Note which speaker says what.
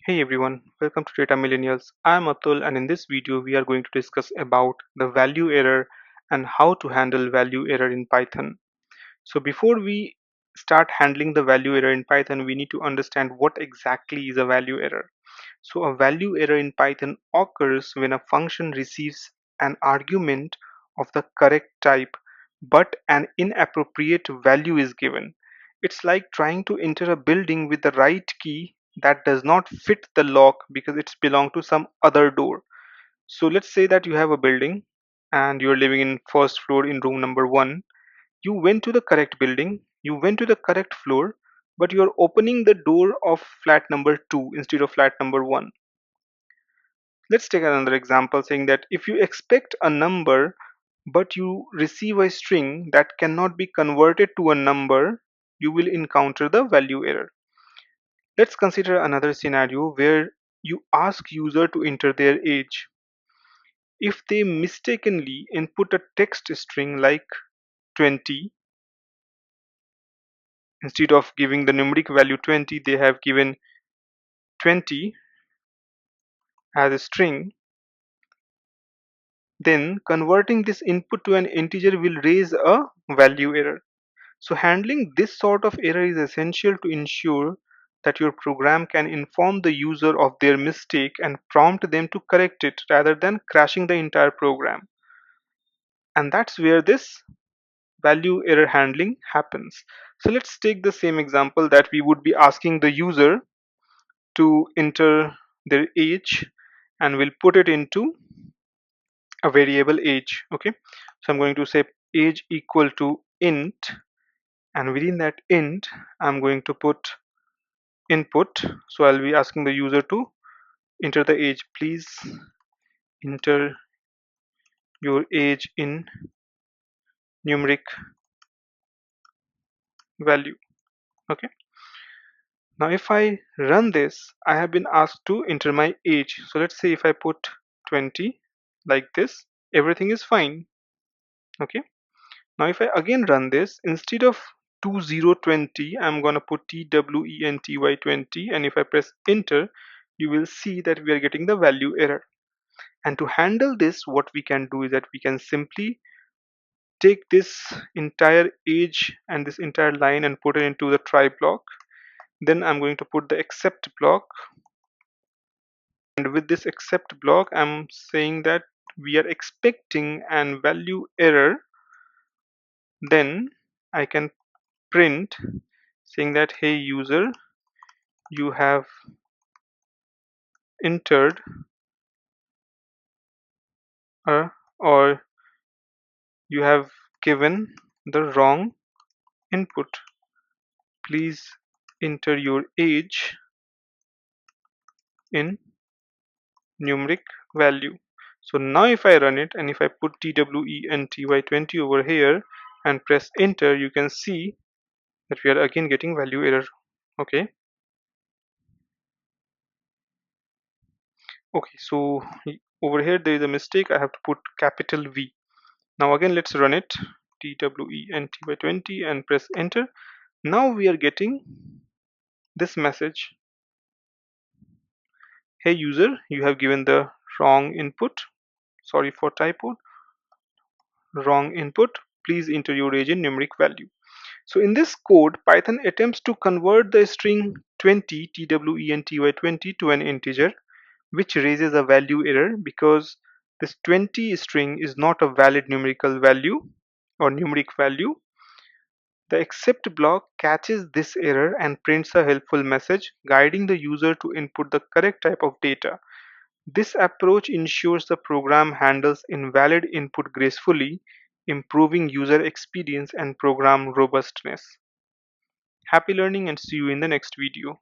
Speaker 1: Hey everyone, welcome to Data Millennials. I'm Atul, and in this video we are going to discuss about the value error and how to handle value error in Python. So before we start handling the value error in Python, we need to understand what exactly is a value error. So a value error in Python occurs when a function receives an argument of the correct type, but an inappropriate value is given. It's like trying to enter a building with the right key that does not fit the lock because it's belong to some other door. So let's say that you have a building and you're living in first floor in room number 1. You went to the correct building, you went to the correct floor, but you're opening the door of flat number 2 instead of flat number 1. Let's take another example saying that if you expect a number but you receive a string that cannot be converted to a number, you will encounter the value error. Let's consider another scenario where you ask user to enter their age. If they mistakenly input a text string like 20, instead of giving the numeric value 20, they have given 20 as a string, then converting this input to an integer will raise a value error. So handling this sort of error is essential to ensure that your program can inform the user of their mistake and prompt them to correct it rather than crashing the entire program. And that's where this value error handling happens. So let's take the same example that we would be asking the user to enter their age, and we'll put it into a variable age. Okay, so I'm going to say age equal to int, and within that int I'm going to put input. So I'll be asking the user to enter the age. Please enter your age in numeric value. Okay, now if I run this, I have been asked to enter my age. So let's say if I put 20 like this, everything is fine. Okay, now if I again run this, instead of 2020, I'm gonna put TWENTY20, and if I press enter, you will see that we are getting the value error. And to handle this, what we can do is that we can simply take this entire age and this entire line and put it into the try block. Then I'm going to put the except block, and with this except block I'm saying that we are expecting an value error. Then I can print saying that hey user, you have entered or you have given the wrong input. Please enter your age in numeric value. So now if I run it and if I put TWENTY20 over here and press enter, you can see that we are again getting value error. Okay, so over here there is a mistake. I have to put capital V. Now again let's run it, TWENTY20 and press enter. Now we are getting this message: hey user, you have given the wrong input. Sorry for typo. Wrong input. Please enter your age in numeric value. So in this code, Python attempts to convert the string 20 TWENTY20 to an integer, which raises a value error because this 20 string is not a valid numerical value or numeric value. The except block catches this error and prints a helpful message guiding the user to input the correct type of data. This approach ensures the program handles invalid input gracefully, improving user experience and program robustness. Happy learning, and see you in the next video.